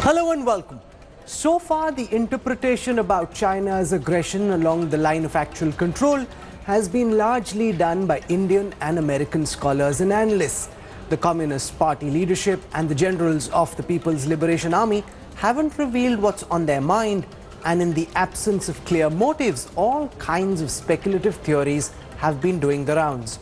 Hello and welcome. So far, the interpretation about China's aggression along the line of actual control has been largely done by Indian and American scholars and analysts. The Communist Party leadership and the generals of the People's Liberation Army haven't revealed what's on their mind, and in the absence of clear motives, all kinds of speculative theories have been doing the rounds.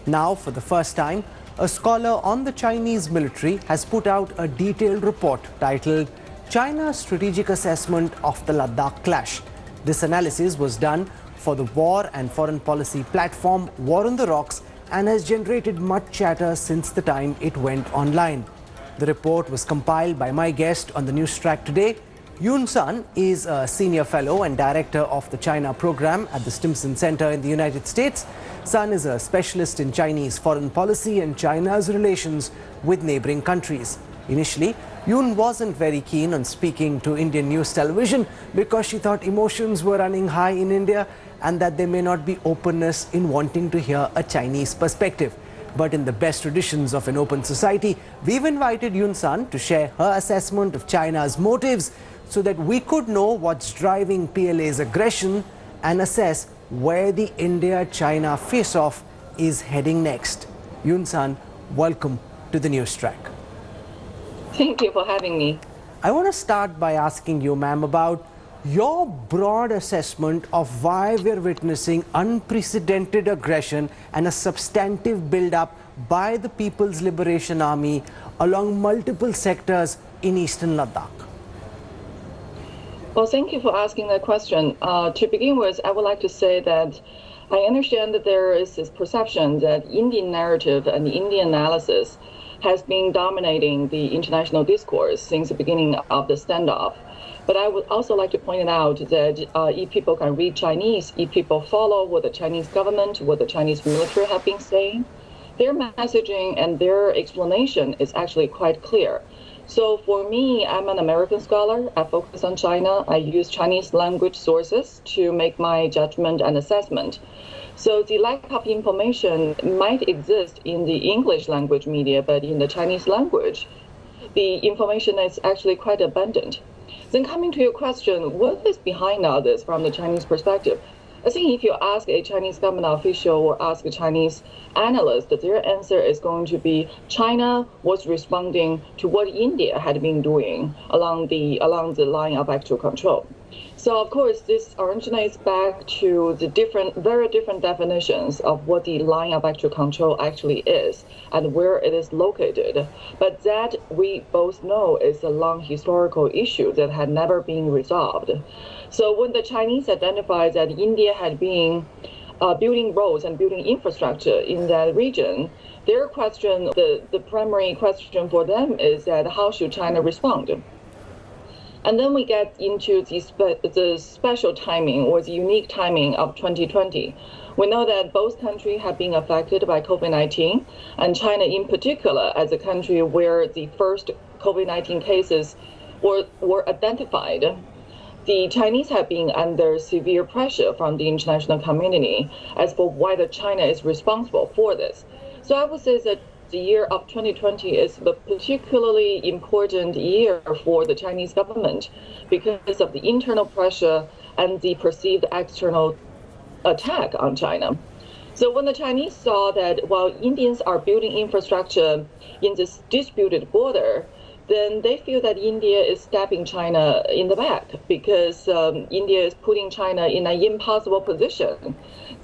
Now, for the first time, a scholar on the Chinese military has put out a detailed report titled China's Strategic Assessment of the Ladakh Clash. This analysis was done for the war and foreign policy platform War on the Rocks and has generated much chatter since the time it went online. The report was compiled by my guest on the Newstrack today. Yoon Sun is a senior fellow and director of the China program at the Stimson Center in the United States. Sun is a specialist in Chinese foreign policy and China's relations with neighboring countries. Initially, Yoon wasn't very keen on speaking to Indian news television because she thought emotions were running high in India and that there may not be openness in wanting to hear a Chinese perspective. But in the best traditions of an open society, we've invited Yoon Sun to share her assessment of China's motives so that we could know what's driving PLA's aggression and assess where the India-China face-off is heading next. Yoon Sun, welcome to the Newstrack. Thank you for having me. I want to start by asking you, ma'am, about your broad assessment of why we're witnessing unprecedented aggression and a substantive build-up by the People's Liberation Army along multiple sectors in eastern Ladakh. Well, thank you for asking that question. To begin with, I would like to say that I understand that there is this perception that Indian narrative and Indian analysis has been dominating the international discourse since the beginning of the standoff. But I would also like to point out that if people can read Chinese, if people follow what the Chinese government, what the Chinese military have been saying, their messaging and their explanation is actually quite clear. So for me, I'm an American scholar. I focus on China. I use Chinese language sources to make my judgment and assessment. So the lack of information might exist in the English language media, but in the Chinese language, the information is actually quite abundant. Then coming to your question, what is behind all this from the Chinese perspective? I think if you ask a Chinese government official or ask a Chinese analyst, their answer is going to be China was responding to what India had been doing along the line of actual control. So of course, this originates back to the very different definitions of what the line of actual control actually is and where it is located. But that we both know is a long historical issue that had never been resolved. So when the Chinese identified that India had been building roads and building infrastructure in that region, their question, the primary question for them is that how should China respond? And then we get into the special timing or the unique timing of 2020. We know that both countries have been affected by COVID-19, and China in particular as a country where the first COVID-19 cases were identified. The Chinese have been under severe pressure from the international community as for whether China is responsible for this. So I would say that the year of 2020 is a particularly important year for the Chinese government because of the internal pressure and the perceived external attack on China. So when the Chinese saw that while Indians are building infrastructure in this disputed border, then they feel that India is stabbing China in the back because India is putting China in an impossible position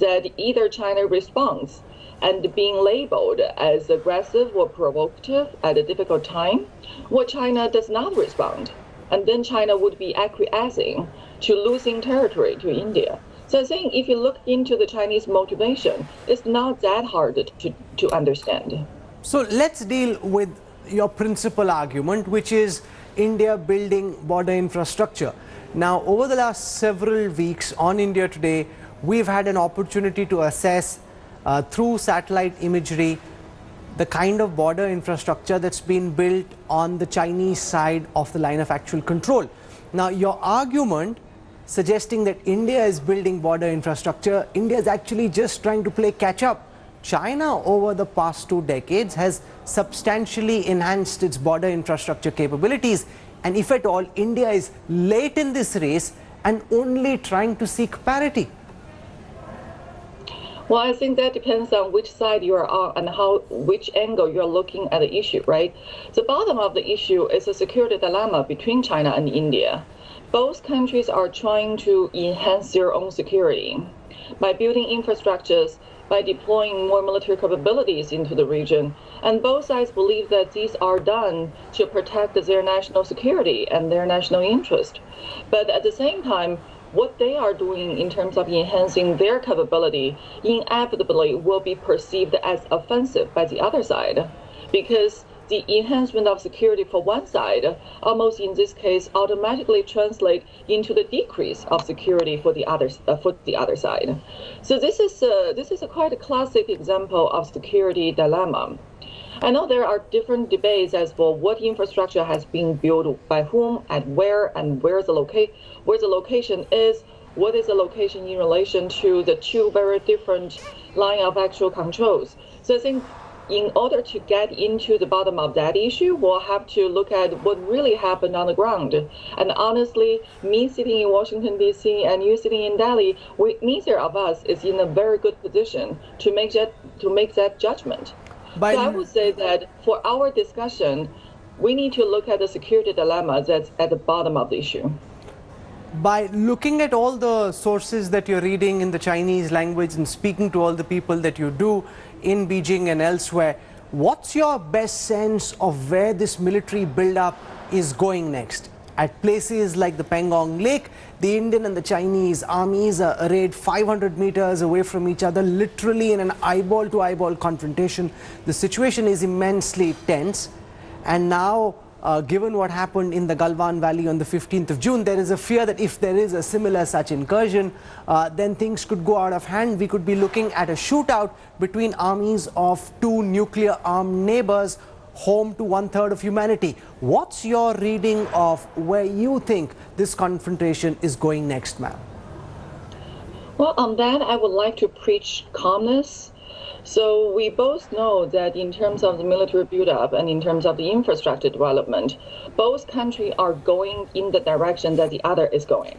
that either China responds and being labeled as aggressive or provocative at a difficult time, or China does not respond. And then China would be acquiescing to losing territory to India. So I think if you look into the Chinese motivation, it's not that hard to understand. So let's deal with your principal argument, which is India building border infrastructure. Now, over the last several weeks on India Today, we've had an opportunity to assess through satellite imagery the kind of border infrastructure that's been built on the Chinese side of the line of actual control. Now, your argument suggesting that India is building border infrastructure, India is actually just trying to play catch up. China over the past 2 decades has substantially enhanced its border infrastructure capabilities? And if at all, India is late in this race and only trying to seek parity? Well, I think that depends on which side you are on and which angle you're looking at the issue, right? The bottom of the issue is a security dilemma between China and India. Both countries are trying to enhance their own security by building infrastructures, by deploying more military capabilities into the region. And both sides believe that these are done to protect their national security and their national interest. But at the same time, what they are doing in terms of enhancing their capability inevitably will be perceived as offensive by the other side, because the enhancement of security for one side almost in this case automatically translate into the decrease of security for the other side. So this is a quite a classic example of security dilemma. I know there are different debates as for what infrastructure has been built by whom and where the location is, what is the location in relation to the two very different line of actual controls. So I think in order to get into the bottom of that issue, we'll have to look at what really happened on the ground. And honestly, me sitting in Washington, D.C. and you sitting in Delhi, neither of us is in a very good position to make that judgment. So I would say that for our discussion, we need to look at the security dilemma that's at the bottom of the issue. By looking at all the sources that you're reading in the Chinese language and speaking to all the people that you do in Beijing and elsewhere, what's your best sense of where this military buildup is going next? At places like the Pangong Lake, the Indian and the Chinese armies are arrayed 500 meters away from each other, literally in an eyeball-to-eyeball confrontation. The situation is immensely tense. And now, given what happened in the Galwan Valley on the 15th of June, there is a fear that if there is a similar such incursion, then things could go out of hand. We could be looking at a shootout between armies of two nuclear-armed neighbors, home to 1/3 of humanity. What's your reading of where you think this confrontation is going next, ma'am? Well, on that, I would like to preach calmness. So we both know that in terms of the military buildup and in terms of the infrastructure development, both countries are going in the direction that the other is going.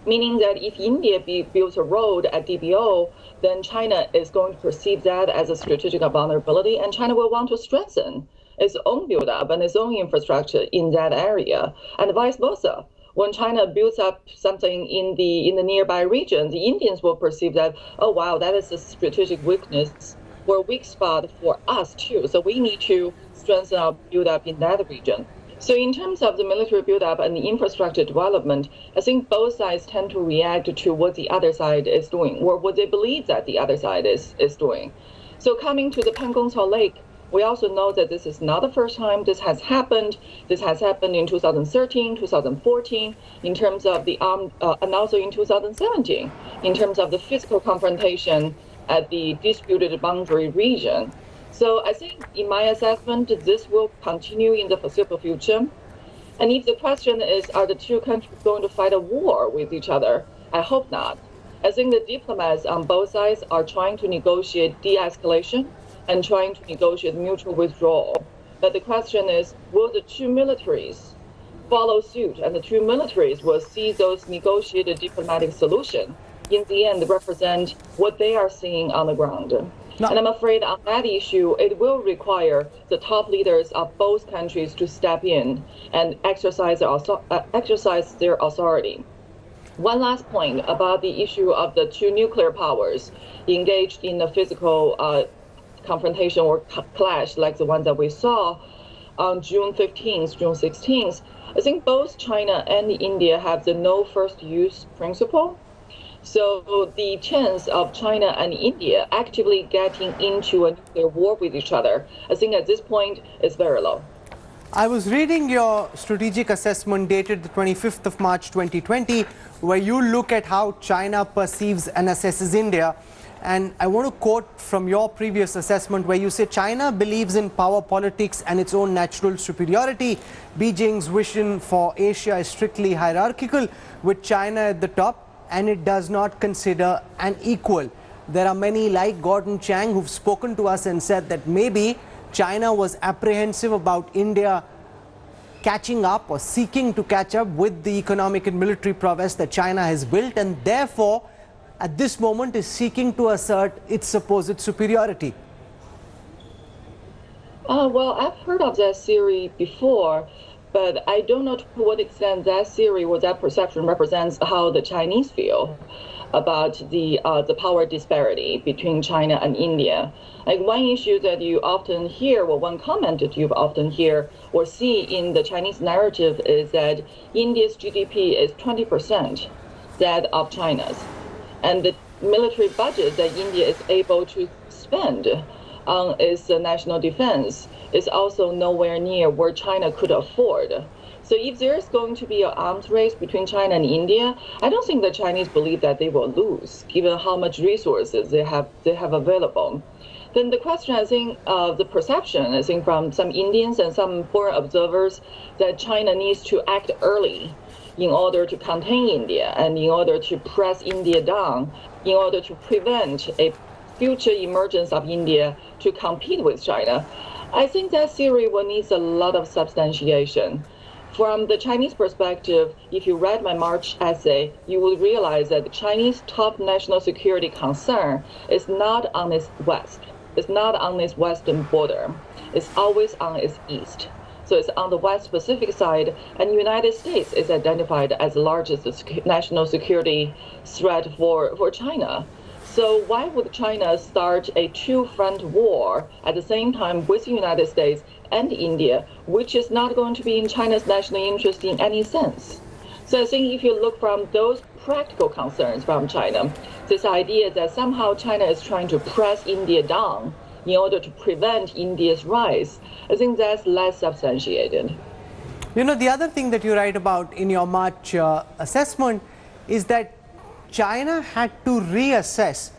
Meaning that if India builds a road at DBO, then China is going to perceive that as a strategic vulnerability, and China will want to strengthen its own buildup and its own infrastructure in that area, and vice versa. When China builds up something in the nearby region, the Indians will perceive that, oh wow, that is a strategic weakness or weak spot for us too. So we need to strengthen our buildup in that region. So in terms of the military buildup and the infrastructure development, I think both sides tend to react to what the other side is doing, or what they believe that the other side is doing. So coming to the Pangong Lake, we also know that this is not the first time this has happened. This has happened in 2013, 2014, in terms of the and also in 2017, in terms of the physical confrontation at the disputed boundary region. So I think, in my assessment, this will continue in the foreseeable future. And if the question is, are the two countries going to fight a war with each other? I hope not. I think the diplomats on both sides are trying to negotiate de-escalation and trying to negotiate mutual withdrawal. But the question is, will the two militaries follow suit, and the two militaries will see those negotiated diplomatic solutions in the end represent what they are seeing on the ground? No. And I'm afraid on that issue, it will require the top leaders of both countries to step in and exercise their authority. One last point about the issue of the two nuclear powers engaged in a physical confrontation or clash like the one that we saw on June 15th, June 16th. I think both China and India have the no first use principle. So the chance of China and India actively getting into a nuclear war with each other, I think at this point is very low. I was reading your strategic assessment dated the 25th of March 2020, where you look at how China perceives and assesses India. And I want to quote from your previous assessment where you say China believes in power politics and its own natural superiority. Beijing's vision for Asia is strictly hierarchical, with China at the top, and it does not consider an equal. There are many like Gordon Chang who've spoken to us and said that maybe China was apprehensive about India catching up or seeking to catch up with the economic and military prowess that China has built, and therefore at this moment is seeking to assert its supposed superiority? Well, I've heard of that theory before, but I don't know to what extent that theory or that perception represents how the Chinese feel about the power disparity between China and India. Like one issue that you often hear, or one comment that you often hear or see in the Chinese narrative is that India's GDP is 20% that of China's, and the military budget that India is able to spend on its national defense is also nowhere near where China could afford. So if there's going to be an arms race between China and India, I don't think the Chinese believe that they will lose, given how much resources they have available. Then the question, I think, the perception, I think, from some Indians and some foreign observers, that China needs to act early in order to contain India and in order to press India down, in order to prevent a future emergence of India to compete with China. I think that theory will need a lot of substantiation. From the Chinese perspective, if you read my March essay, you will realize that the Chinese top national security concern is not on its west. It's not on its western border. It's always on its east. So it's on the West Pacific side, and the United States is identified as the largest national security threat for China. So why would China start a two-front war at the same time with the United States and India, which is not going to be in China's national interest in any sense? So I think if you look from those practical concerns from China, this idea that somehow China is trying to press India down in order to prevent India's rise, I think that's less substantiated. You know, the other thing that you write about in your March assessment is that China had to reassess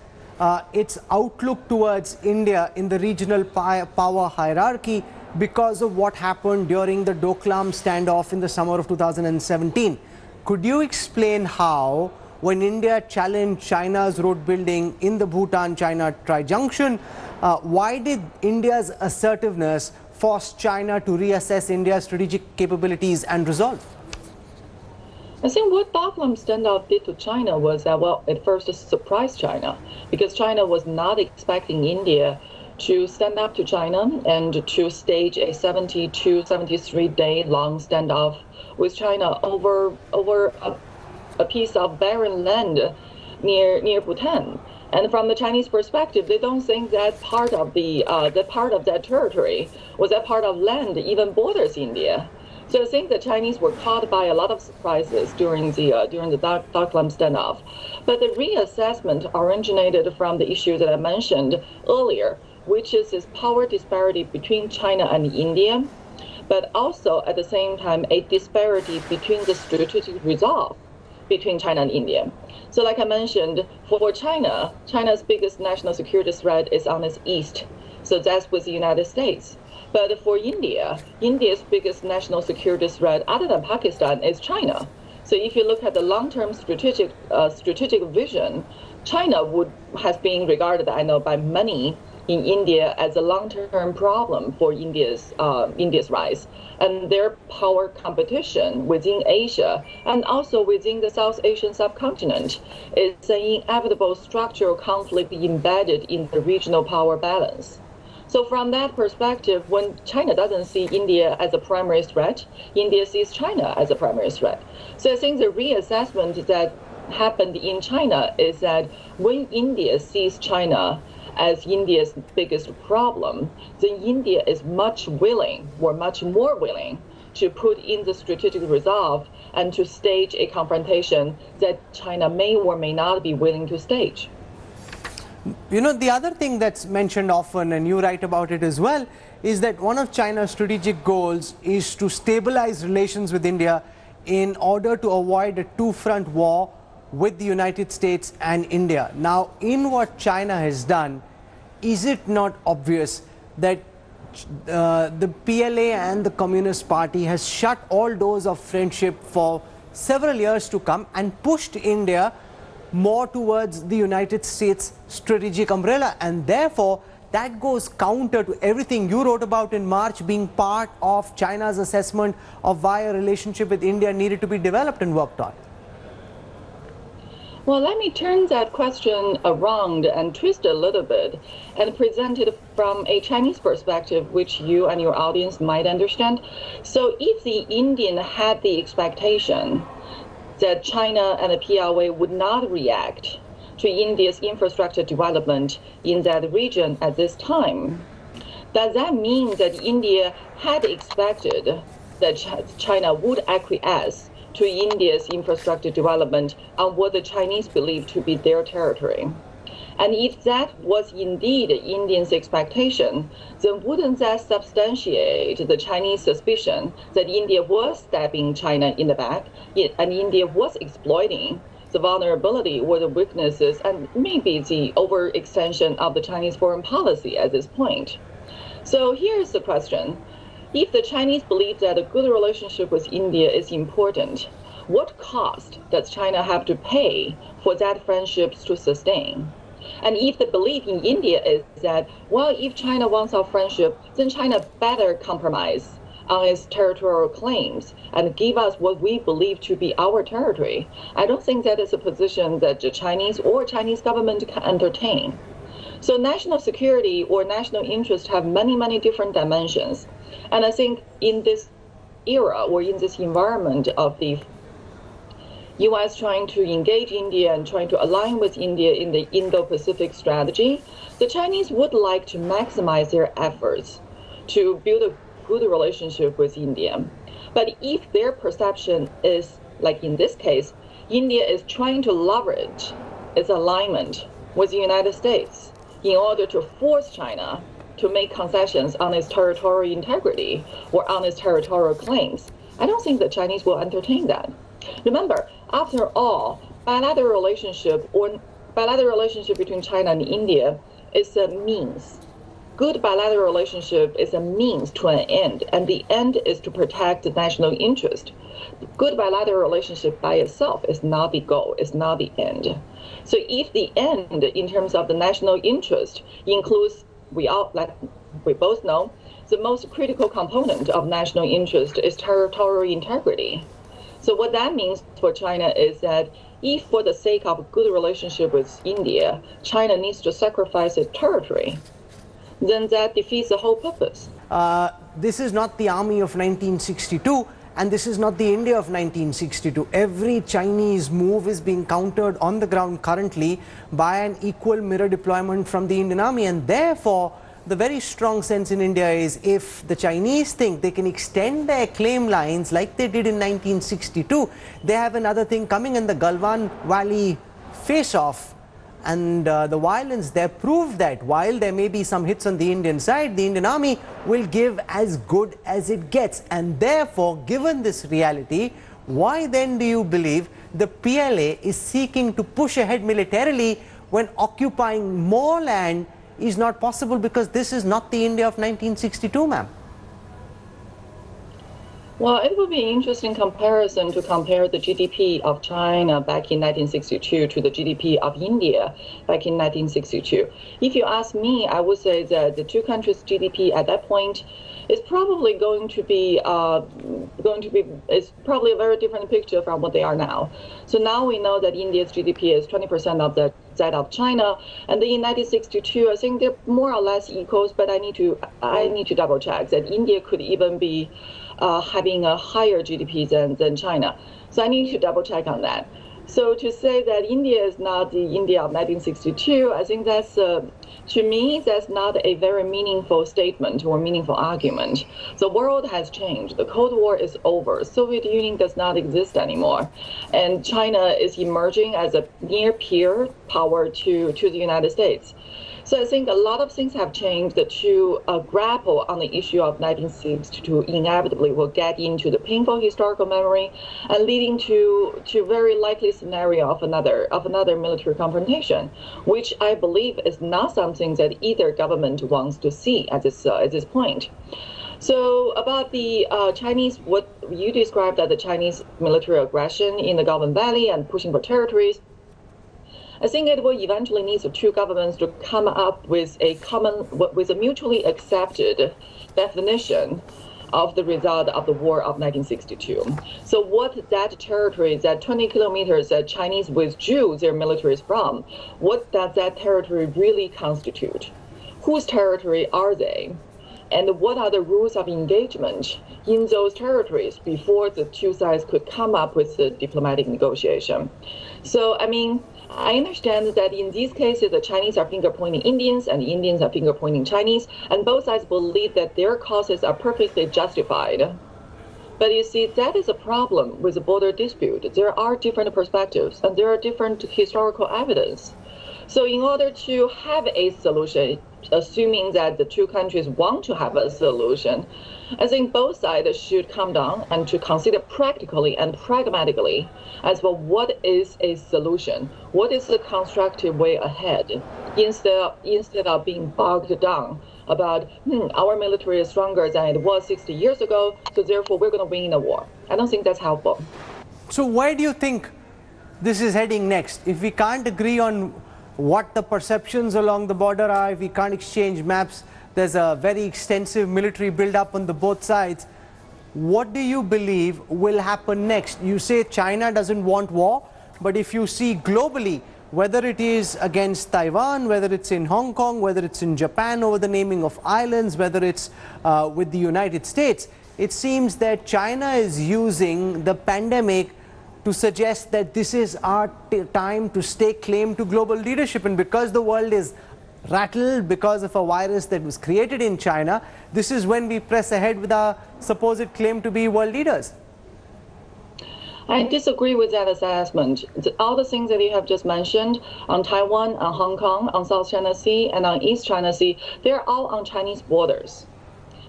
its outlook towards India in the regional power hierarchy because of what happened during the Doklam standoff in the summer of 2017. Could you explain how, when India challenged China's road building in the Bhutan-China tri-junction, why did India's assertiveness force China to reassess India's strategic capabilities and resolve? I think what Doklam standoff did to China was that, well, it first surprised China, because China was not expecting India to stand up to China and to stage a 72, 73-day long standoff with China over a piece of barren land near Bhutan. And from the Chinese perspective, they don't think that part of that territory, was that part of land even borders India. So I think the Chinese were caught by a lot of surprises during the Doklam standoff. But the reassessment originated from the issue that I mentioned earlier, which is this power disparity between China and India, but also at the same time a disparity between the strategic resolve between China and India. So like I mentioned, for China, China's biggest national security threat is on its east. So that's with the United States. But for India, India's biggest national security threat, other than Pakistan, is China. So if you look at the long-term strategic vision, China has been regarded, I know, by many in India as a long-term problem for India's rise, and their power competition within Asia and also within the South Asian subcontinent is an inevitable structural conflict embedded in the regional power balance. So from that perspective, when China doesn't see India as a primary threat, India sees China as a primary threat. So I think the reassessment that happened in China is that when India sees China as India's biggest problem, then India is much more willing to put in the strategic resolve and to stage a confrontation that China may or may not be willing to stage. You know, the other thing that's mentioned often, and you write about it as well, is that one of China's strategic goals is to stabilize relations with India in order to avoid a two-front war with the United States and India. Now, in what China has done, is it not obvious that the PLA and the Communist Party has shut all doors of friendship for several years to come and pushed India more towards the United States strategic umbrella, and therefore that goes counter to everything you wrote about in March being part of China's assessment of why a relationship with India needed to be developed and worked on. Well, let me turn that question around and twist it a little bit and present it from a Chinese perspective, which you and your audience might understand. So if the Indian had the expectation that China and the PLA would not react to India's infrastructure development in that region at this time, does that mean that India had expected that China would acquiesce to India's infrastructure development on what the Chinese believe to be their territory? And if that was indeed Indians' expectation, then wouldn't that substantiate the Chinese suspicion that India was stabbing China in the back and India was exploiting the vulnerability or the weaknesses and maybe the overextension of the Chinese foreign policy at this point? So here's the question. If the Chinese believe that a good relationship with India is important, what cost does China have to pay for that friendship to sustain? And if the belief in India is that, well, if China wants our friendship, then China better compromise on its territorial claims and give us what we believe to be our territory, I don't think that is a position that the Chinese or Chinese government can entertain. So national security or national interest have many, many different dimensions. And I think in this era or in this environment of the U.S. trying to engage India and trying to align with India in the Indo-Pacific strategy, the Chinese would like to maximize their efforts to build a good relationship with India. But if their perception is, like in this case, India is trying to leverage its alignment with the United States in order to force China to make concessions on its territorial integrity or on its territorial claims, I don't think the Chinese will entertain that. Remember, after all, bilateral relationship between China and India is a means. Good bilateral relationship is a means to an end, and the end is to protect the national interest. Good bilateral relationship by itself is not the goal, it's not the end. So if the end in terms of the national interest includes, we both know, the most critical component of national interest is territorial integrity. So what that means for China is that if for the sake of a good relationship with India, China needs to sacrifice its territory, then that defeats the whole purpose. This is not the army of 1962, and this is not the India of 1962. Every Chinese move is being countered on the ground currently by an equal mirror deployment from the Indian army, and therefore the very strong sense in India is if the Chinese think they can extend their claim lines like they did in 1962, they have another thing coming, in the Galwan Valley face-off. And the violence there proved that while there may be some hits on the Indian side, the Indian army will give as good as it gets. And therefore, given this reality, why then do you believe the PLA is seeking to push ahead militarily when occupying more land is not possible, because this is not the India of 1962, ma'am? Well, it would be an interesting comparison to compare the GDP of China back in 1962 to the GDP of India back in 1962. If you ask me, I would say that the two countries' GDP at that point is probably going to be it's probably a very different picture from what they are now. So now we know that India's GDP is 20% of that of China, and then in 1962, I think they're more or less equals. But I need to double check that India could even be having a higher GDP than China. So I need to double check on that. So to say that India is not the India of 1962, I think that's, to me, that's not a very meaningful statement or meaningful argument. The world has changed. The Cold War is over. Soviet Union does not exist anymore. And China is emerging as a near peer power to the United States. So I think a lot of things have changed to grapple on the issue of 1962 inevitably will get into the painful historical memory and leading to very likely scenario of another military confrontation, which I believe is not something that either government wants to see at this point. So about the Chinese, what you described as the Chinese military aggression in the Galwan Valley and pushing for territories, I think it will eventually need the two governments to come up with a mutually accepted definition of the result of the War of 1962. So what that territory, that 20 kilometers that Chinese withdrew their militaries from, what does that territory really constitute? Whose territory are they? And what are the rules of engagement in those territories before the two sides could come up with a diplomatic negotiation? So, I mean, I understand that in these cases, the Chinese are finger-pointing Indians and the Indians are finger-pointing Chinese, and both sides believe that their causes are perfectly justified. But you see, that is a problem with the border dispute. There are different perspectives and there are different historical evidence. So in order to have a solution, assuming that the two countries want to have a solution, I think both sides should come down and to consider practically and pragmatically as well what is a solution, what is the constructive way ahead, instead of being bogged down about our military is stronger than it was 60 years ago, so therefore we're going to win the war. I don't think that's helpful. So where do you think this is heading next? If we can't agree on what the perceptions along the border are, if we can't exchange maps, there's a very extensive military build-up on the both sides. What do you believe will happen next? You say China doesn't want war, but if you see globally, whether it is against Taiwan, whether it's in Hong Kong, whether it's in Japan over the naming of islands, whether it's with the United States, it seems that China is using the pandemic to suggest that this is our time to stake claim to global leadership. And because the world is rattled because of a virus that was created in China, this is when we press ahead with our supposed claim to be world leaders. I disagree with that assessment. All the things that you have just mentioned on Taiwan, on Hong Kong, on South China Sea, and on East China Sea, they're all on Chinese borders.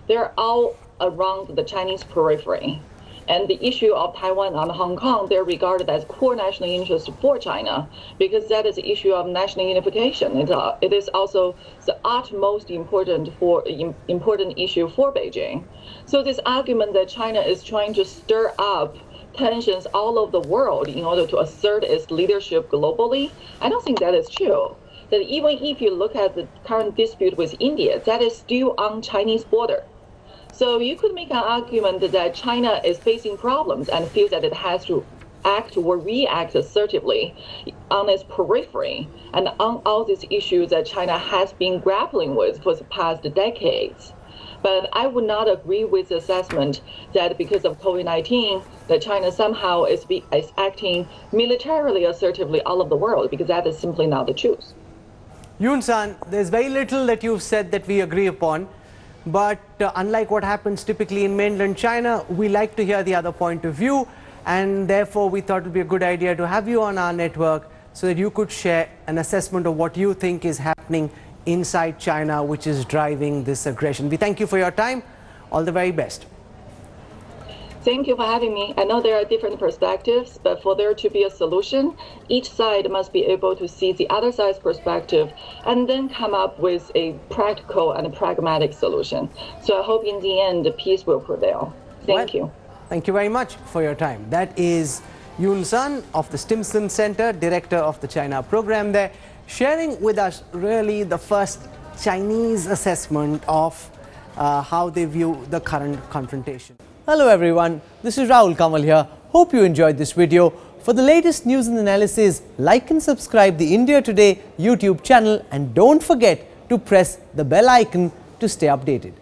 They're all around the Chinese periphery. And the issue of Taiwan and Hong Kong, they're regarded as core national interest for China because that is the issue of national unification. It is also the utmost important issue for Beijing. So this argument that China is trying to stir up tensions all over the world in order to assert its leadership globally, I don't think that is true. That even if you look at the current dispute with India, that is still on Chinese border. So you could make an argument that China is facing problems and feels that it has to act or react assertively on its periphery and on all these issues that China has been grappling with for the past decades. But I would not agree with the assessment that because of COVID-19, that China somehow is acting militarily assertively all over the world, because that is simply not the truth. Yoon-san, there's very little that you've said that we agree upon. But unlike what happens typically in mainland China, we like to hear the other point of view, and therefore we thought it would be a good idea to have you on our network so that you could share an assessment of what you think is happening inside China, which is driving this aggression. We thank you for your time. All the very best. Thank you for having me. I know there are different perspectives, but for there to be a solution, each side must be able to see the other side's perspective and then come up with a practical and pragmatic solution. So I hope in the end, the peace will prevail. Thank you. Thank you very much for your time. That is Yoon-san of the Stimson Center, Director of the China program there, sharing with us really the first Chinese assessment of how they view the current confrontation. Hello everyone, this is Rahul Kanwal here. Hope you enjoyed this video. For the latest news and analysis, like and subscribe the India Today YouTube channel and don't forget to press the bell icon to stay updated.